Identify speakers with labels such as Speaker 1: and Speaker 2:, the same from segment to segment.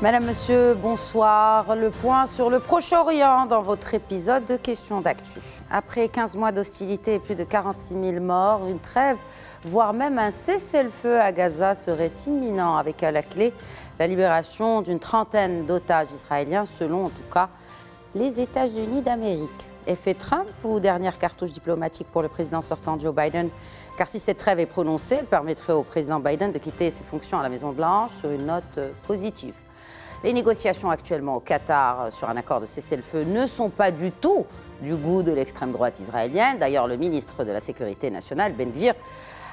Speaker 1: Madame, Monsieur, bonsoir. Le point sur le Proche-Orient dans votre épisode de Questions d'actu. Après 15 mois d'hostilité et plus de 46 000 morts, une trêve, voire même un cessez-le-feu à Gaza serait imminent, avec à la clé la libération d'une trentaine d'otages israéliens, selon en tout cas les États-Unis d'Amérique. Effet Trump ou dernière cartouche diplomatique pour le président sortant Joe Biden? Car si cette trêve est prononcée, elle permettrait au président Biden de quitter ses fonctions à la Maison-Blanche sur une note positive. Les négociations actuellement au Qatar sur un accord de cessez-le-feu ne sont pas du tout du goût de l'extrême droite israélienne. D'ailleurs, le ministre de la Sécurité nationale, Ben Gvir,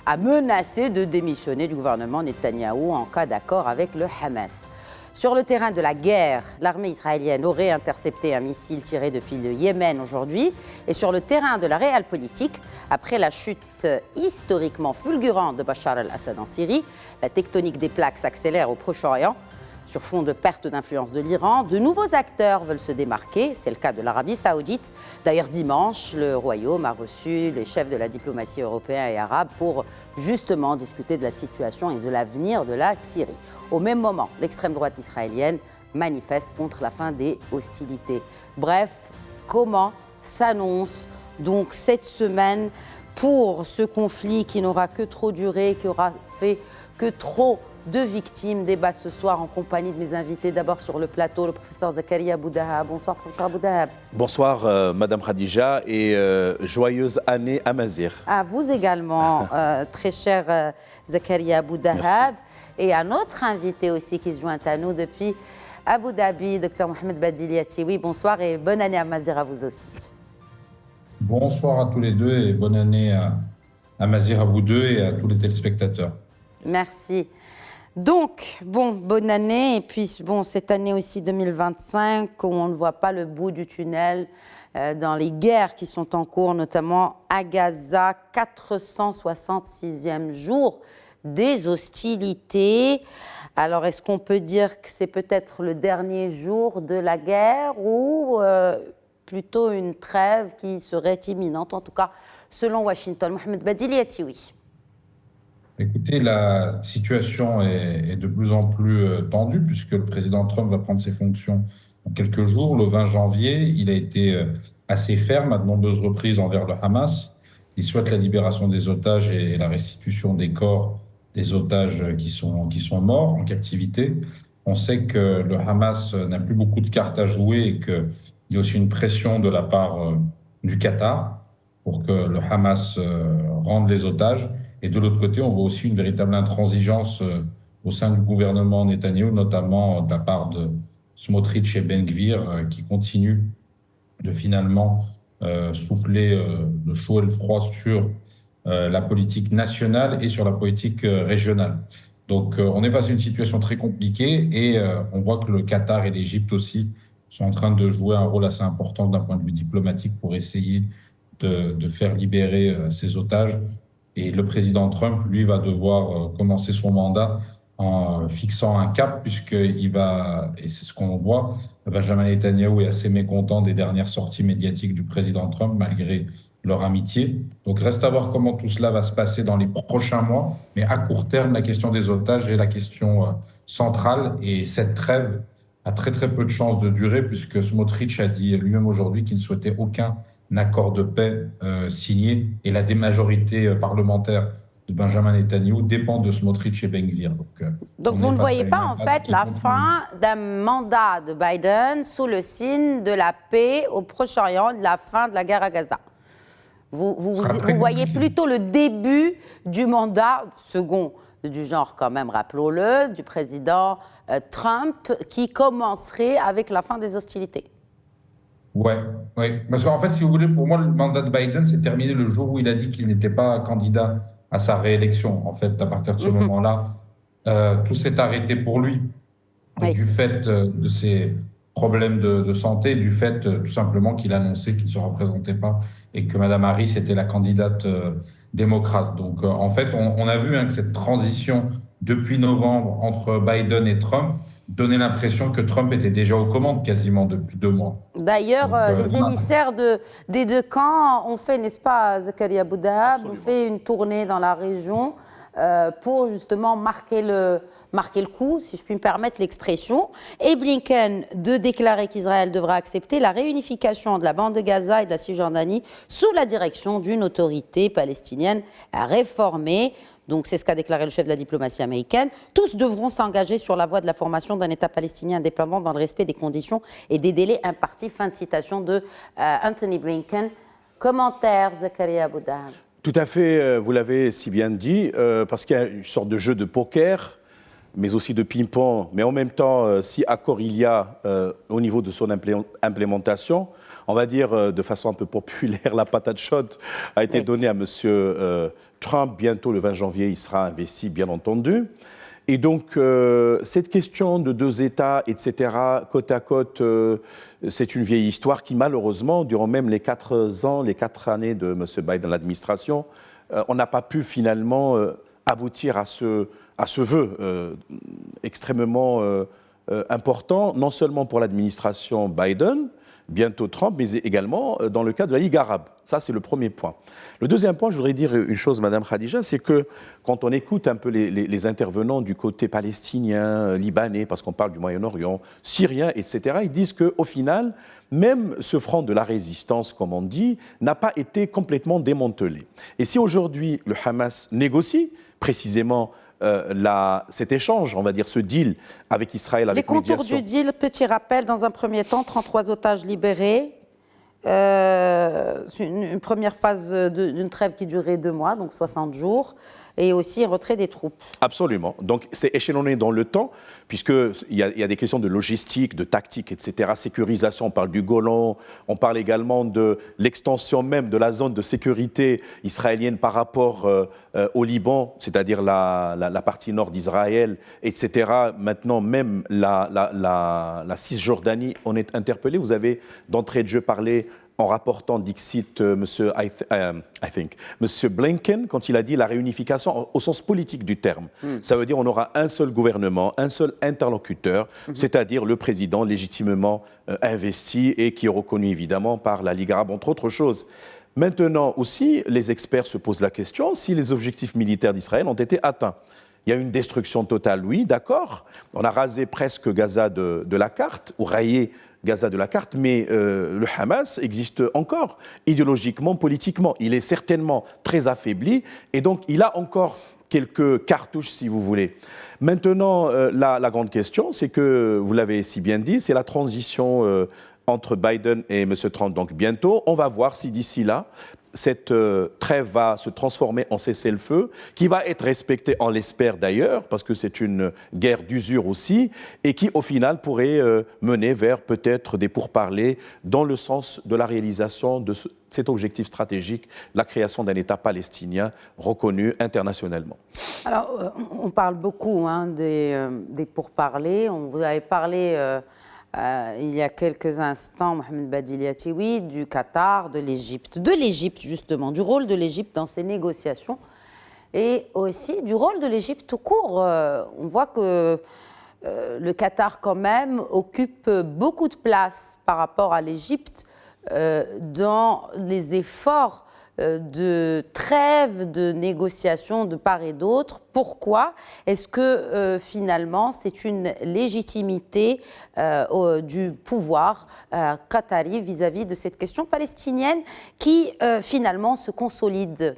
Speaker 1: a menacé de démissionner du gouvernement Netanyahou en cas d'accord avec le Hamas. Sur le terrain de la guerre, l'armée israélienne aurait intercepté un missile tiré depuis le Yémen aujourd'hui. Et sur le terrain de la réelle politique, après la chute historiquement fulgurante de Bachar el-Assad en Syrie, la tectonique des plaques s'accélère au Proche-Orient. Sur fond de perte d'influence de l'Iran, de nouveaux acteurs veulent se démarquer. C'est le cas de l'Arabie saoudite. D'ailleurs, dimanche, le Royaume a reçu les chefs de la diplomatie européenne et arabe pour justement discuter de la situation et de l'avenir de la Syrie. Au même moment, l'extrême droite israélienne manifeste contre la fin des hostilités. Bref, comment s'annonce donc cette semaine pour ce conflit qui n'aura que trop duré, qui aura fait que trop de victimes? Débat ce soir en compagnie de mes invités. D'abord sur le plateau, le professeur Zakaria Boudahab. Bonsoir, professeur Boudahab.
Speaker 2: Bonsoir, Madame Khadija, et joyeuse année à Mazir.
Speaker 1: À vous également, très cher Zakaria Boudahab. Et à notre invité aussi qui se joint à nous depuis Abu Dhabi, Dr Mohamed Badiliati. Oui, bonsoir et bonne année à Mazir à vous aussi.
Speaker 3: Bonsoir à tous les deux et bonne année à Mazir, à vous deux et à tous les téléspectateurs.
Speaker 1: Merci. Donc, bonne année. Et puis, cette année aussi 2025, où on ne voit pas le bout du tunnel dans les guerres qui sont en cours, notamment à Gaza, 466e jour des hostilités. Alors, est-ce qu'on peut dire que c'est peut-être le dernier jour de la guerre ou plutôt une trêve qui serait imminente, en tout cas selon Washington? Mohamed Badiliati, oui.
Speaker 3: Écoutez, la situation est de plus en plus tendue puisque le président Trump va prendre ses fonctions dans quelques jours. Le 20 janvier, il a été assez ferme à de nombreuses reprises envers le Hamas. Il souhaite la libération des otages et la restitution des corps des otages qui sont morts en captivité. On sait que le Hamas n'a plus beaucoup de cartes à jouer et qu'il y a aussi une pression de la part du Qatar pour que le Hamas rende les otages. Et de l'autre côté, on voit aussi une véritable intransigeance au sein du gouvernement Netanyahou, notamment de la part de Smotrich et Ben Gvir, qui continuent de finalement souffler le chaud et le froid sur la politique nationale et sur la politique régionale. Donc on est face à une situation très compliquée et on voit que le Qatar et l'Égypte aussi sont en train de jouer un rôle assez important d'un point de vue diplomatique pour essayer de faire libérer ces otages. Et le président Trump, lui, va devoir commencer son mandat en fixant un cap, puisqu'il va, et c'est ce qu'on voit, Benjamin Netanyahou est assez mécontent des dernières sorties médiatiques du président Trump, malgré leur amitié. Donc reste à voir comment tout cela va se passer dans les prochains mois. Mais à court terme, la question des otages est la question centrale. Et cette trêve a très très peu de chances de durer, puisque Smotrich a dit lui-même aujourd'hui qu'il ne souhaitait aucun accord de paix signé, et la démajorité parlementaire de Benjamin Netanyahou dépend de Smotrich et Ben Gvir.
Speaker 1: Donc vous ne voyez pas en fait la fin d'un mandat de Biden sous le signe de la paix au Proche-Orient, de la fin de la guerre à Gaza. Vous voyez plutôt le début du mandat second du genre quand même, rappelons-le, du président Trump, qui commencerait avec la fin des hostilités.
Speaker 3: Oui. Parce qu'en fait, si vous voulez, pour moi, le mandat de Biden s'est terminé le jour où il a dit qu'il n'était pas candidat à sa réélection. En fait, à partir de ce moment-là, tout s'est arrêté pour lui. Oui. Du fait de ses problèmes de santé, du fait tout simplement qu'il annonçait qu'il ne se représentait pas et que Mme Harris était la candidate démocrate. Donc, en fait, on a vu que cette transition depuis novembre entre Biden et Trump donnait l'impression que Trump était déjà aux commandes quasiment depuis 2 mois.
Speaker 1: D'ailleurs, les émissaires des deux camps ont fait, n'est-ce pas, Zakaria Boudahab, ont fait une tournée dans la région pour justement marquer le coup, si je puis me permettre l'expression, et Blinken de déclarer qu'Israël devra accepter la réunification de la bande de Gaza et de la Cisjordanie sous la direction d'une autorité palestinienne réformée. Donc c'est ce qu'a déclaré le chef de la diplomatie américaine. Tous devront s'engager sur la voie de la formation d'un État palestinien indépendant dans le respect des conditions et des délais impartis. Fin de citation de Anthony Blinken. Commentaire, Zakaria Boudan.
Speaker 2: Tout à fait, vous l'avez si bien dit, parce qu'il y a une sorte de jeu de poker, mais aussi de ping-pong. Mais en même temps, si accord il y a au niveau de son implémentation, on va dire de façon un peu populaire, la patate chaude a été donnée à M. Trump. Bientôt, le 20 janvier, il sera investi, bien entendu. Et donc, cette question de 2 États, etc., côte à côte, c'est une vieille histoire qui, malheureusement, durant même les 4 années de M. Biden, l'administration, on n'a pas pu finalement aboutir à ce vœu extrêmement important, non seulement pour l'administration Biden, bientôt Trump, mais également dans le cas de la Ligue arabe. Ça, c'est le premier point. Le deuxième point, je voudrais dire une chose, Madame Khadija, c'est que quand on écoute un peu les intervenants du côté palestinien, libanais, parce qu'on parle du Moyen-Orient, syrien, etc., ils disent qu'au final, même ce front de la résistance, comme on dit, n'a pas été complètement démantelé. Et si aujourd'hui le Hamas négocie précisément cet échange, on va dire ce deal avec Israël, avec
Speaker 1: médiation. Les contours du deal, petit rappel, dans un premier temps, 33 otages libérés, une première phase d'une trêve qui durait 2 mois, donc 60 jours, et aussi retrait des troupes.
Speaker 2: Absolument. Donc c'est échelonné dans le temps, puisqu'il y a des questions de logistique, de tactique, etc. Sécurisation, on parle du Golan, on parle également de l'extension même de la zone de sécurité israélienne par rapport au Liban, c'est-à-dire la partie nord d'Israël, etc. Maintenant, même la Cisjordanie, on est interpellé. Vous avez d'entrée de jeu parlé en rapportant Dixit, Monsieur Blinken, quand il a dit la réunification au sens politique du terme. Ça veut dire qu'on aura un seul gouvernement, un seul interlocuteur, c'est-à-dire le président légitimement investi et qui est reconnu évidemment par la Ligue arabe, entre autres choses. Maintenant aussi, les experts se posent la question si les objectifs militaires d'Israël ont été atteints. Il y a une destruction totale, oui, d'accord. On a rasé presque Gaza de la carte, ou rayé Gaza de la carte, mais le Hamas existe encore, idéologiquement, politiquement. Il est certainement très affaibli, et donc il a encore quelques cartouches, si vous voulez. Maintenant, la grande question, c'est que, vous l'avez si bien dit, c'est la transition entre Biden et M. Trump. Donc bientôt, on va voir si d'ici là, cette trêve va se transformer en cessez-le-feu, qui va être respectée, on l'espère d'ailleurs, parce que c'est une guerre d'usure aussi, et qui au final pourrait mener vers peut-être des pourparlers dans le sens de la réalisation de cet objectif stratégique, la création d'un État palestinien reconnu internationalement.
Speaker 1: Alors, on parle beaucoup des pourparlers. Vous avez parlé il y a quelques instants, Mohamed Badil Yatiwi, du Qatar, de l'Égypte justement, du rôle de l'Égypte dans ces négociations et aussi du rôle de l'Égypte tout court. On voit que le Qatar quand même occupe beaucoup de place par rapport à l'Égypte dans les efforts de trêve, de négociation de part et d'autre. Pourquoi est-ce que finalement c'est une légitimité du pouvoir qatari vis-à-vis de cette question palestinienne qui finalement se consolide?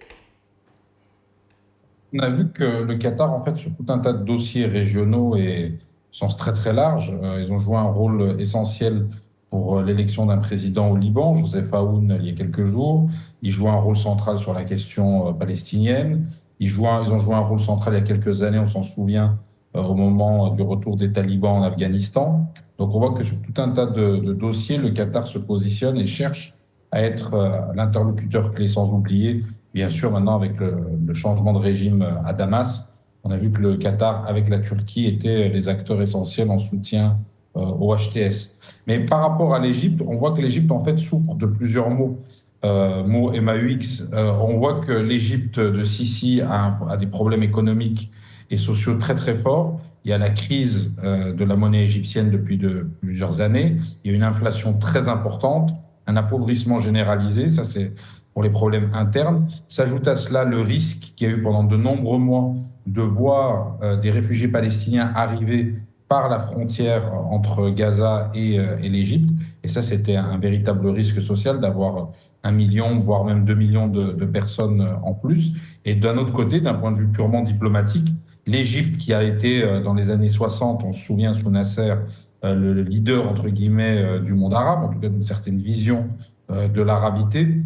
Speaker 3: On a vu que le Qatar, en fait, sur tout un tas de dossiers régionaux et au sens très très large, ils ont joué un rôle essentiel pour l'élection d'un président au Liban, Joseph Aoun, il y a quelques jours. Ils jouent un rôle central sur la question palestinienne. Ils ont joué un rôle central il y a quelques années, on s'en souvient, au moment du retour des talibans en Afghanistan. Donc on voit que sur tout un tas de dossiers, le Qatar se positionne et cherche à être l'interlocuteur clé, sans oublier, bien sûr, maintenant avec le changement de régime à Damas, on a vu que le Qatar, avec la Turquie, étaient les acteurs essentiels en soutien au HTS. Mais par rapport à l'Égypte, on voit que l'Égypte, en fait, souffre de plusieurs maux. Maux MAUX, on voit que l'Égypte de Sisi a des problèmes économiques et sociaux très très forts. Il y a la crise de la monnaie égyptienne depuis plusieurs années. Il y a une inflation très importante, un appauvrissement généralisé, ça c'est pour les problèmes internes. S'ajoute à cela le risque qu'il y a eu pendant de nombreux mois de voir des réfugiés palestiniens arriver par la frontière entre Gaza et l'Égypte. Et ça, c'était un véritable risque social d'avoir 1 million, voire même 2 millions de personnes en plus. Et d'un autre côté, d'un point de vue purement diplomatique, l'Égypte, qui a été dans les années 60, on se souvient sous Nasser, le leader, entre guillemets, du monde arabe, en tout cas d'une certaine vision de l'arabité,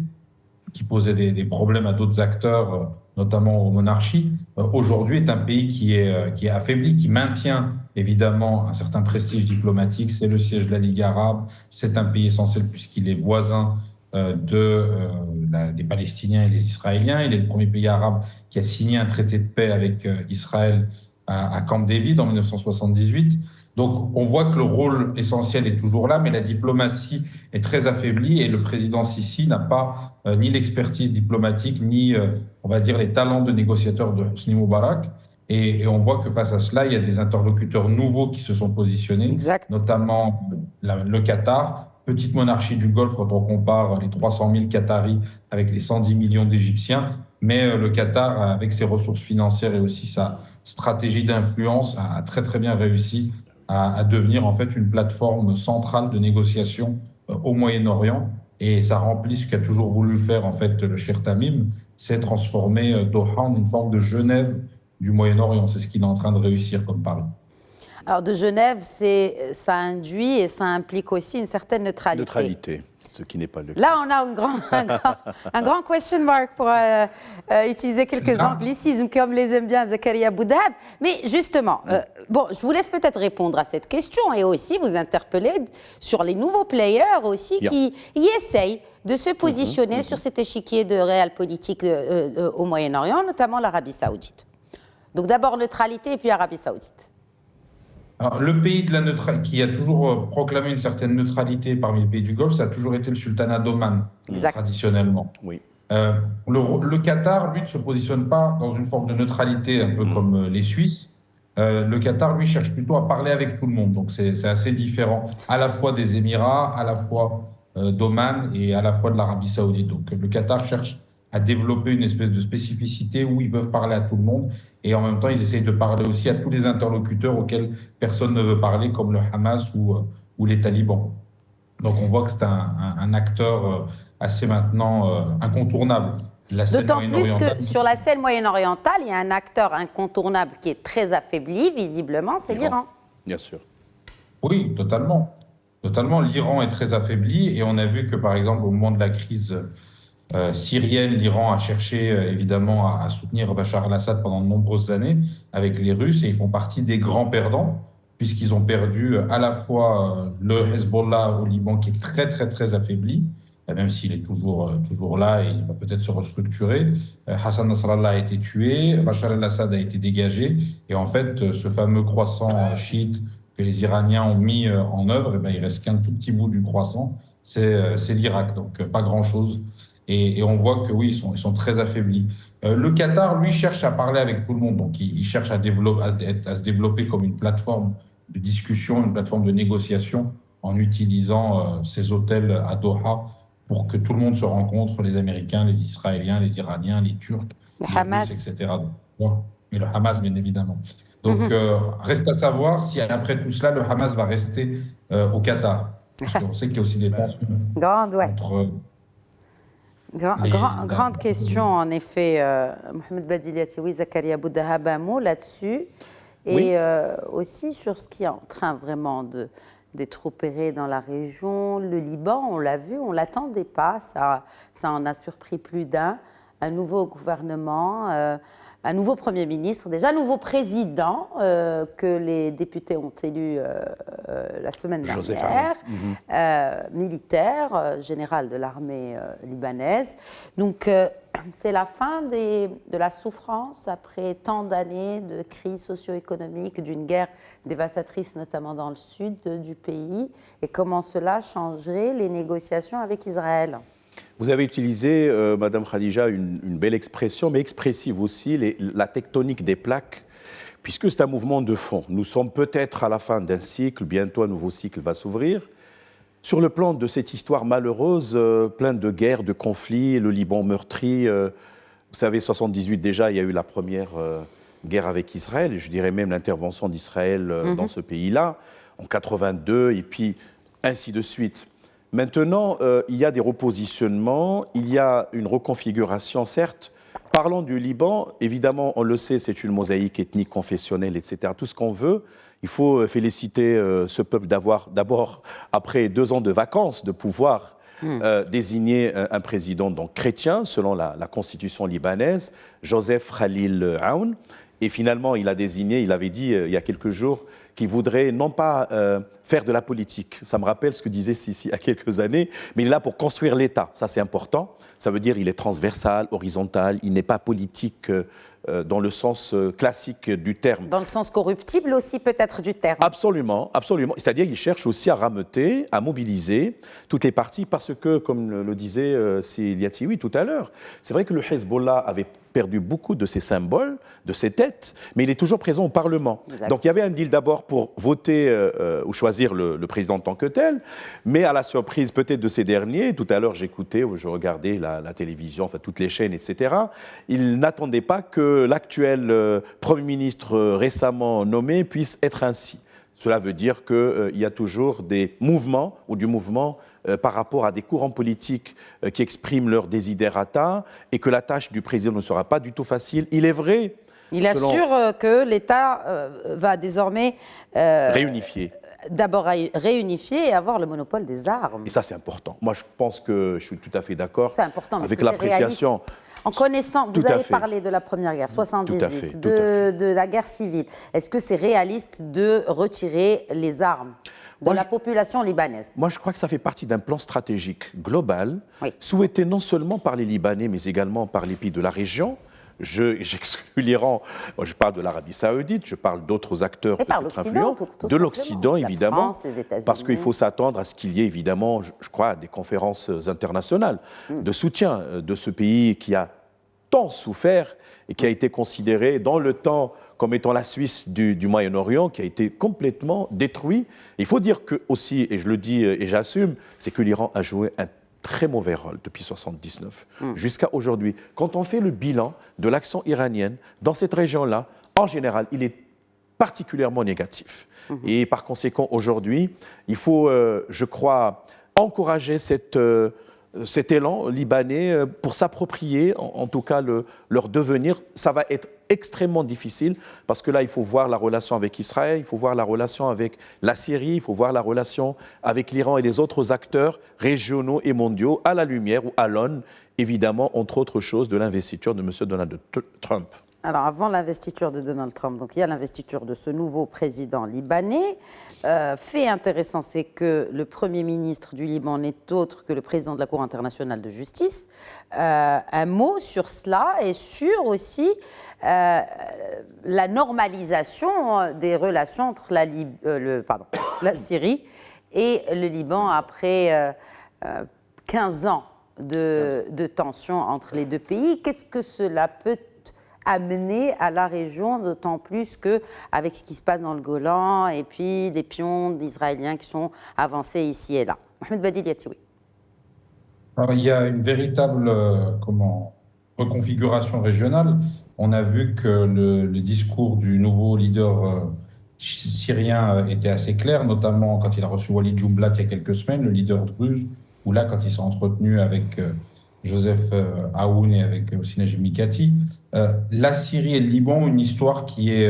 Speaker 3: qui posait des problèmes à d'autres acteurs, notamment aux monarchies, aujourd'hui est un pays qui est affaibli, qui maintient évidemment un certain prestige diplomatique. C'est le siège de la Ligue arabe, c'est un pays essentiel puisqu'il est voisin des Palestiniens et des Israéliens. Il est le premier pays arabe qui a signé un traité de paix avec Israël à Camp David en 1978. Donc, on voit que le rôle essentiel est toujours là, mais la diplomatie est très affaiblie et le président Sisi n'a pas ni l'expertise diplomatique, ni, on va dire, les talents de négociateur de Hosni Moubarak. Et on voit que face à cela, il y a des interlocuteurs nouveaux qui se sont positionnés,
Speaker 1: Exact.
Speaker 3: notamment le Qatar, petite monarchie du Golfe quand on compare les 300 000 Qataris avec les 110 millions d'Égyptiens. Mais le Qatar, avec ses ressources financières et aussi sa stratégie d'influence, a très très bien réussi à devenir en fait une plateforme centrale de négociation au Moyen-Orient. Et ça remplit ce qu'a toujours voulu faire en fait le Cheikh Tamim, c'est transformer Doha en une forme de Genève du Moyen-Orient. C'est ce qu'il est en train de réussir comme pari.
Speaker 1: Alors de Genève, ça induit et ça implique aussi une certaine neutralité.
Speaker 2: Neutralité, ce qui n'est pas le cas.
Speaker 1: Là, on a un grand question mark pour utiliser quelques anglicismes comme les aime bien Zakaria Boudhab. Mais justement, bon, je vous laisse peut-être répondre à cette question et aussi vous interpeller sur les nouveaux players aussi qui y essayent de se positionner sur cet échiquier de réel politique au Moyen-Orient, notamment l'Arabie Saoudite. Donc d'abord neutralité et puis Arabie Saoudite.
Speaker 3: Alors, le pays de la qui a toujours proclamé une certaine neutralité parmi les pays du Golfe, ça a toujours été le sultanat d'Oman, traditionnellement.
Speaker 2: Oui.
Speaker 3: Le Qatar, lui, ne se positionne pas dans une forme de neutralité, un peu comme les Suisses. Le Qatar, lui, cherche plutôt à parler avec tout le monde. Donc, c'est assez différent, à la fois des Émirats, à la fois d'Oman et à la fois de l'Arabie Saoudite. Donc, le Qatar cherche à développer une espèce de spécificité où ils peuvent parler à tout le monde. Et en même temps, ils essayent de parler aussi à tous les interlocuteurs auxquels personne ne veut parler, comme le Hamas ou les talibans. Donc on voit que c'est un acteur assez maintenant incontournable.
Speaker 1: D'autant plus que sur la scène moyen-orientale, il y a un acteur incontournable qui est très affaibli, visiblement, c'est l'Iran.
Speaker 2: Bien sûr.
Speaker 3: Oui, totalement. Totalement. L'Iran est très affaibli et on a vu que, par exemple, au moment de la crise syrienne, l'Iran a cherché évidemment à soutenir Bachar al-Assad pendant de nombreuses années avec les Russes et ils font partie des grands perdants puisqu'ils ont perdu à la fois le Hezbollah au Liban qui est très très très affaibli, même s'il est toujours là et il va peut-être se restructurer. Hassan Nasrallah a été tué, Bachar al-Assad a été dégagé et en fait ce fameux croissant chiite que les Iraniens ont mis en œuvre, et ben, il reste qu'un tout petit bout du croissant, c'est l'Irak, donc pas grand-chose. Et on voit que oui, ils sont très affaiblis. Le Qatar, lui, cherche à parler avec tout le monde. Donc, il cherche à se développer comme une plateforme de discussion, une plateforme de négociation en utilisant ses hôtels à Doha pour que tout le monde se rencontre, les Américains, les Israéliens, les Iraniens, les Turcs,
Speaker 1: les Hamas,
Speaker 3: Russes, etc. Et le Hamas, bien évidemment. Donc, reste à savoir si après tout cela, le Hamas va rester au Qatar. Parce qu'on sait qu'il y a aussi des tensions entre...
Speaker 1: Grande question, en effet, Mohamed Badiliati, oui, Zakaria Boudhab, un mot là-dessus. Et aussi sur ce qui est en train vraiment d'être opéré dans la région. Le Liban, on l'a vu, on ne l'attendait pas, ça en a surpris plus d'un. Un nouveau gouvernement, un nouveau Premier ministre, déjà un nouveau président que les députés ont élu la semaine dernière, militaire, général de l'armée libanaise. Donc c'est la fin de la souffrance après tant d'années de crise socio-économique, d'une guerre dévastatrice notamment dans le sud du pays, et comment cela changerait les négociations avec Israël.
Speaker 2: Vous avez utilisé, Madame Khadija, une belle expression, mais expressive aussi, la tectonique des plaques, puisque c'est un mouvement de fond. Nous sommes peut-être à la fin d'un cycle, bientôt un nouveau cycle va s'ouvrir. Sur le plan de cette histoire malheureuse, pleine de guerres, de conflits, le Liban meurtri, vous savez, 78 déjà, il y a eu la première guerre avec Israël, et je dirais même l'intervention d'Israël dans ce pays-là, en 82, et puis ainsi de suite. Maintenant, il y a des repositionnements, il y a une reconfiguration, certes. Parlons du Liban, évidemment, on le sait, c'est une mosaïque ethnique, confessionnelle, etc. Tout ce qu'on veut. Il faut féliciter ce peuple d'avoir, d'abord, après 2 ans de vacances, de pouvoir désigner un président donc, chrétien, selon la constitution libanaise, Joseph Khalil Aoun. Et finalement, il a désigné, il avait dit il y a quelques jours, qu'il voudrait non pas faire de la politique. Ça me rappelle ce que disait Sisi il y a quelques années, mais il est là pour construire l'État. Ça, c'est important. Ça veut dire qu'il est transversal, horizontal, il n'est pas politique dans le sens classique du terme.
Speaker 1: Dans le sens corruptible aussi peut-être du terme.
Speaker 2: Absolument, absolument. C'est-à-dire qu'il cherche aussi à rameuter, à mobiliser toutes les parties parce que, comme le disait Liatiwi tout à l'heure, c'est vrai que le Hezbollah avait perdu beaucoup de ses symboles, de ses têtes, mais il est toujours présent au Parlement. Exactement. Donc il y avait un deal d'abord pour voter ou choisir le président en tant que tel, mais à la surprise peut-être de ces derniers, tout à l'heure j'écoutais, je regardais la télévision, enfin toutes les chaînes, etc., ils n'attendaient pas que l'actuel Premier ministre récemment nommé puisse être ainsi. Cela veut dire qu'il y a toujours des mouvements ou du mouvement par rapport à des courants politiques qui expriment leurs desiderata et que la tâche du président ne sera pas du tout facile. Il est vrai.
Speaker 1: Il assure que l'État va désormais
Speaker 2: réunifier.
Speaker 1: D'abord réunifier et avoir le monopole des armes.
Speaker 2: Et ça, c'est important. Moi, je pense que je suis tout à fait d'accord avec
Speaker 1: mais
Speaker 2: l'appréciation.
Speaker 1: En connaissant, vous avez parlé de la première guerre, 78, de la guerre civile. Est-ce que c'est réaliste de retirer les armes de la population libanaise?
Speaker 2: Moi, je crois que ça fait partie d'un plan stratégique global, souhaité non seulement par les Libanais, mais également par les pays de la région. J'exclus l'Iran, je parle de l'Arabie Saoudite, je parle d'autres acteurs peut-être influents, de l'Occident évidemment, parce qu'il faut s'attendre à ce qu'il y ait évidemment, je crois, des conférences internationales de soutien de ce pays qui a tant souffert et qui a été considéré dans le temps comme étant la Suisse du Moyen-Orient, qui a été complètement détruit. Il faut dire que aussi, et je le dis et j'assume, c'est que l'Iran a joué un très mauvais rôle depuis 1979 jusqu'à aujourd'hui. Quand on fait le bilan de l'action iranienne dans cette région-là, en général, il est particulièrement négatif. Et par conséquent, aujourd'hui, il faut, je crois, encourager cet élan libanais pour s'approprier, en tout cas, leur devenir. Ça va être extrêmement difficile parce que là, il faut voir la relation avec Israël, il faut voir la relation avec la Syrie, il faut voir la relation avec l'Iran et les autres acteurs régionaux et mondiaux à la lumière ou à l'aune, évidemment, entre autres choses, de l'investiture de M. Donald Trump.
Speaker 1: Alors, avant l'investiture de Donald Trump, donc il y a l'investiture de ce nouveau président libanais. Fait intéressant, c'est que le Premier ministre du Liban n'est autre que le président de la Cour internationale de justice. Un mot sur cela et sur aussi la normalisation des relations entre la Syrie et le Liban après 15 ans de tension entre les deux pays. Qu'est-ce que cela peut amener à la région, d'autant plus qu'avec ce qui se passe dans le Golan et puis les pions d'Israéliens qui sont avancés ici et là. Mohamed Badil Yatiwi.
Speaker 3: Alors, il y a une véritable reconfiguration régionale. On a vu que le discours du nouveau leader syrien était assez clair, notamment quand il a reçu Walid Jumblat il y a quelques semaines, le leader druze, ou là quand il s'est entretenu avec Joseph Aoun et avec aussi Najib Mikati. La Syrie et le Liban ont une histoire qui est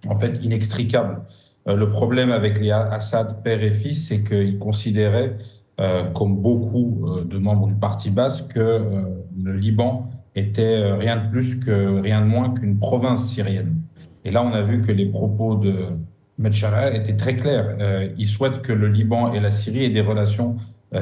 Speaker 3: en fait inextricable. Le problème avec les Assad, père et fils, c'est qu'ils considéraient, comme beaucoup de membres du parti basse, que le Liban était rien de moins qu'une province syrienne. Et là, on a vu que les propos de Mecharia étaient très clairs. Il souhaite que le Liban et la Syrie aient des relations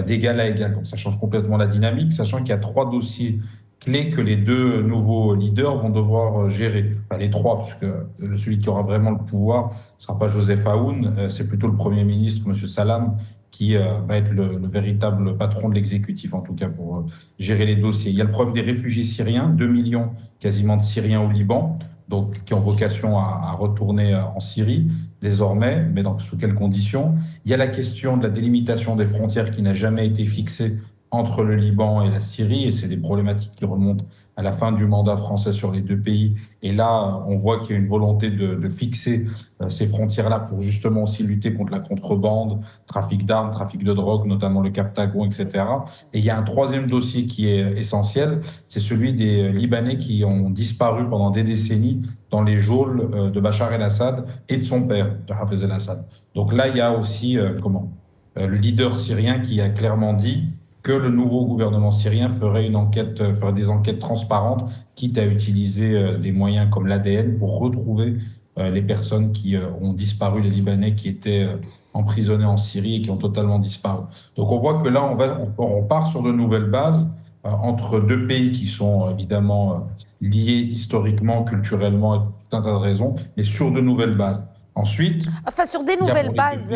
Speaker 3: d'égal à égal. Donc ça change complètement la dynamique, sachant qu'il y a 3 dossiers clés que les 2 nouveaux leaders vont devoir gérer. Enfin, les 3, puisque celui qui aura vraiment le pouvoir ne sera pas Joseph Aoun, c'est plutôt le Premier ministre, M. Salam, qui va être le véritable patron de l'exécutif, en tout cas, pour gérer les dossiers. Il y a le problème des réfugiés syriens, 2 millions quasiment de Syriens au Liban, donc qui ont vocation à retourner en Syrie désormais, mais dans sous quelles conditions? Il y a la question de la délimitation des frontières qui n'a jamais été fixée entre le Liban et la Syrie, et c'est des problématiques qui remontent à la fin du mandat français sur les deux pays. Et là, on voit qu'il y a une volonté de fixer ces frontières-là pour justement aussi lutter contre la contrebande, trafic d'armes, trafic de drogue, notamment le Cap-Tagon, etc. Et il y a un troisième dossier qui est essentiel, c'est celui des Libanais qui ont disparu pendant des décennies dans les geôles de Bachar el-Assad et de son père, de Hafez el-Assad. Donc là, il y a aussi le leader syrien qui a clairement dit que le nouveau gouvernement syrien ferait ferait des enquêtes transparentes, quitte à utiliser des moyens comme l'ADN pour retrouver les personnes qui ont disparu, les Libanais qui étaient emprisonnés en Syrie et qui ont totalement disparu. Donc on voit que là, on part sur de nouvelles bases entre deux pays qui sont évidemment liés historiquement, culturellement, et tout un tas de raisons, mais sur de nouvelles bases. Ensuite,
Speaker 1: enfin, sur des nouvelles bases.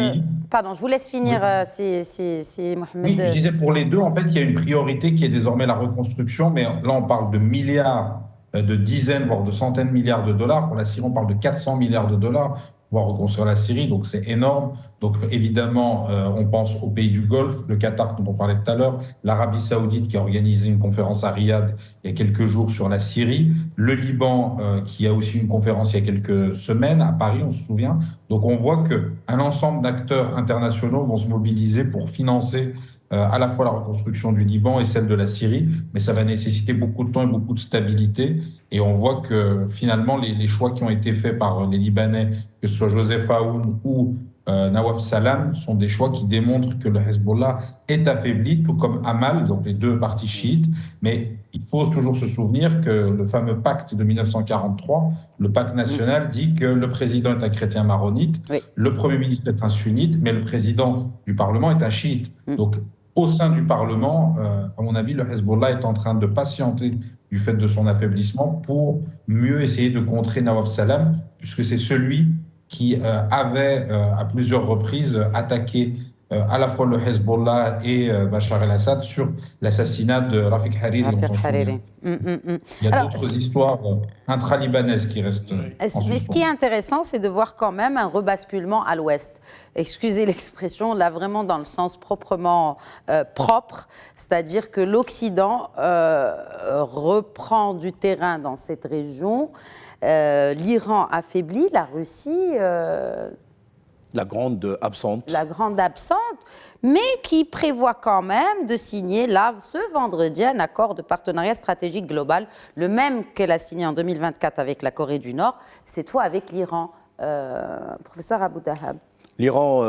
Speaker 1: Pardon, je vous laisse finir,
Speaker 3: oui.
Speaker 1: si Mohamed.
Speaker 3: Oui, je disais pour les deux, en fait, il y a une priorité qui est désormais la reconstruction, mais là, on parle de milliards, de dizaines, voire de centaines de milliards de dollars. Pour la Syrie, on parle de 400 milliards de dollars pour reconstruire la Syrie, donc c'est énorme. Donc évidemment, on pense aux pays du Golfe, le Qatar dont on parlait tout à l'heure, l'Arabie Saoudite qui a organisé une conférence à Riyad il y a quelques jours sur la Syrie, le Liban qui a aussi une conférence il y a quelques semaines à Paris, on se souvient. Donc on voit qu'un ensemble d'acteurs internationaux vont se mobiliser pour financer à la fois la reconstruction du Liban et celle de la Syrie, mais ça va nécessiter beaucoup de temps et beaucoup de stabilité. Et on voit que finalement, les choix qui ont été faits par les Libanais, que ce soit Joseph Aoun ou Nawaf Salam, sont des choix qui démontrent que le Hezbollah est affaibli, tout comme Amal, donc les deux partis chiites. Mais il faut toujours se souvenir que le fameux pacte de 1943, le pacte national, dit que le président est un chrétien maronite, oui. Le premier ministre est un sunnite, mais le président du Parlement est un chiite. Donc, au sein du Parlement, à mon avis, le Hezbollah est en train de patienter du fait de son affaiblissement pour mieux essayer de contrer Nawaf Salam, puisque c'est celui qui avait à plusieurs reprises attaqué à la fois le Hezbollah et Bachar el-Assad sur l'assassinat de Rafik Hariri. Il y a d'autres histoires intra-libanaises qui restent en suspens.
Speaker 1: Mais ce qui est intéressant, c'est de voir quand même un rebasculement à l'ouest. Excusez l'expression, là vraiment dans le sens proprement propre, c'est-à-dire que l'Occident reprend du terrain dans cette région. L'Iran affaibli, la Russie...
Speaker 2: La grande absente.
Speaker 1: La grande absente, mais qui prévoit quand même de signer là, ce vendredi, un accord de partenariat stratégique global, le même qu'elle a signé en 2024 avec la Corée du Nord, cette fois avec l'Iran. Professeur Abou Dahab.
Speaker 2: L'Iran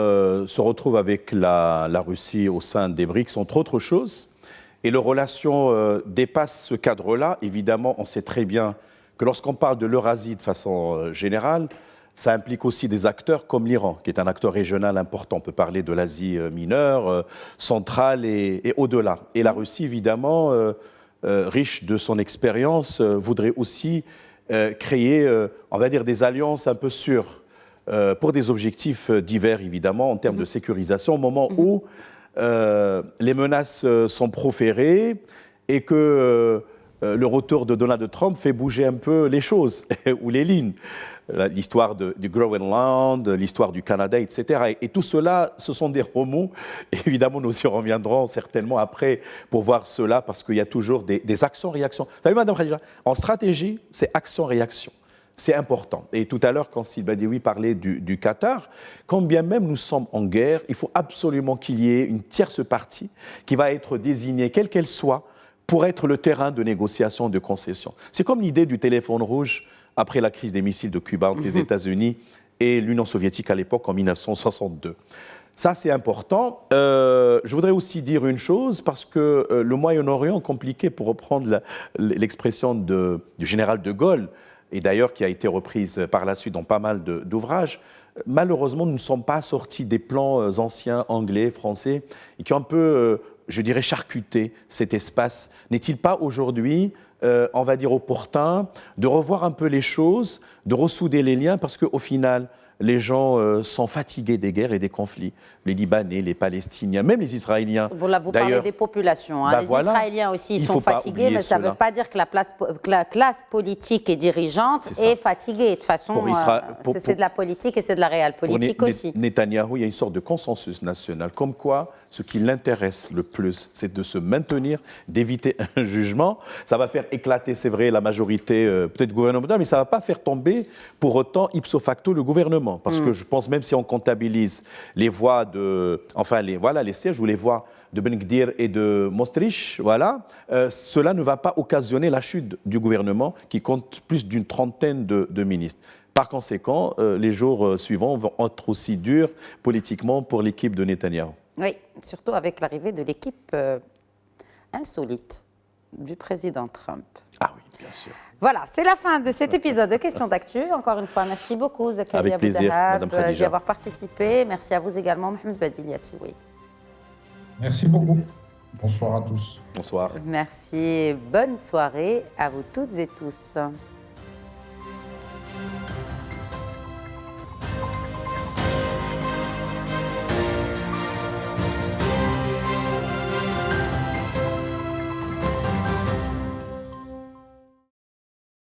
Speaker 2: se retrouve avec la Russie au sein des BRICS, entre autres choses, et leurs relations dépassent ce cadre-là. Évidemment, on sait très bien que lorsqu'on parle de l'Eurasie de façon générale, ça implique aussi des acteurs comme l'Iran, qui est un acteur régional important. On peut parler de l'Asie mineure, centrale et au-delà. Et la Russie, évidemment, riche de son expérience, voudrait aussi créer, on va dire, des alliances un peu sûres pour des objectifs divers, évidemment, en termes de sécurisation, au moment où les menaces sont proférées et que le retour de Donald Trump fait bouger un peu les choses ou les lignes. L'histoire du Groenland, l'histoire du Canada, etc. Et tout cela, ce sont des remous. Évidemment, nous y reviendrons certainement après pour voir cela, parce qu'il y a toujours des actions-réactions. Vous savez, Madame Khadija, en stratégie, c'est action-réaction. C'est important. Et tout à l'heure, quand Sylvain Dioui parlait du Qatar, quand bien même nous sommes en guerre, il faut absolument qu'il y ait une tierce partie qui va être désignée, quelle qu'elle soit, pour être le terrain de négociation, de concession. C'est comme l'idée du téléphone rouge après la crise des missiles de Cuba entre les États-Unis et l'Union soviétique à l'époque en 1962. Ça, c'est important. Je voudrais aussi dire une chose, parce que le Moyen-Orient, compliqué pour reprendre l'expression du général de Gaulle, et d'ailleurs qui a été reprise par la suite dans pas mal d'ouvrages, malheureusement, nous ne sommes pas sortis des plans anciens, anglais, français, et qui ont un peu, je dirais, charcuté cet espace. N'est-il pas aujourd'hui, on va dire, opportun de revoir un peu les choses, de ressouder les liens, parce qu'au final, les gens sont fatigués des guerres et des conflits. Les Libanais, les Palestiniens, même les Israéliens.
Speaker 1: Bon, là, vous parlez des populations. Hein.
Speaker 2: Bah
Speaker 1: les
Speaker 2: voilà,
Speaker 1: Israéliens aussi
Speaker 2: il
Speaker 1: sont
Speaker 2: faut pas
Speaker 1: fatigués,
Speaker 2: oublier
Speaker 1: mais ça ne veut pas dire que la classe politique et dirigeante est fatiguée. De toute façon, c'est de la politique et c'est de la réelle politique aussi.
Speaker 2: Netanyahou, il y a une sorte de consensus national, comme quoi ce qui l'intéresse le plus, c'est de se maintenir, d'éviter un jugement. Ça va faire éclater, c'est vrai, la majorité peut-être gouvernementale, mais ça ne va pas faire tomber pour autant ipso facto le gouvernement. Parce que je pense, même si on comptabilise les voix les sièges ou les voix de Ben Gdir et de Mostrich, cela ne va pas occasionner la chute du gouvernement qui compte plus d'une trentaine de ministres. Par conséquent, les jours suivants vont être aussi durs politiquement pour l'équipe de Netanyahou.
Speaker 1: Oui, surtout avec l'arrivée de l'équipe insolite du président Trump.
Speaker 2: Ah oui, bien sûr.
Speaker 1: Voilà, c'est la fin de cet épisode de Questions d'Actu. Encore une fois, merci beaucoup, Zakaria Boudahab, d'y avoir participé. Merci à vous également, Mohamed Badil Yatioui.
Speaker 3: Merci beaucoup. Bonsoir à tous.
Speaker 2: Bonsoir.
Speaker 1: Merci. Bonne soirée à vous toutes et tous.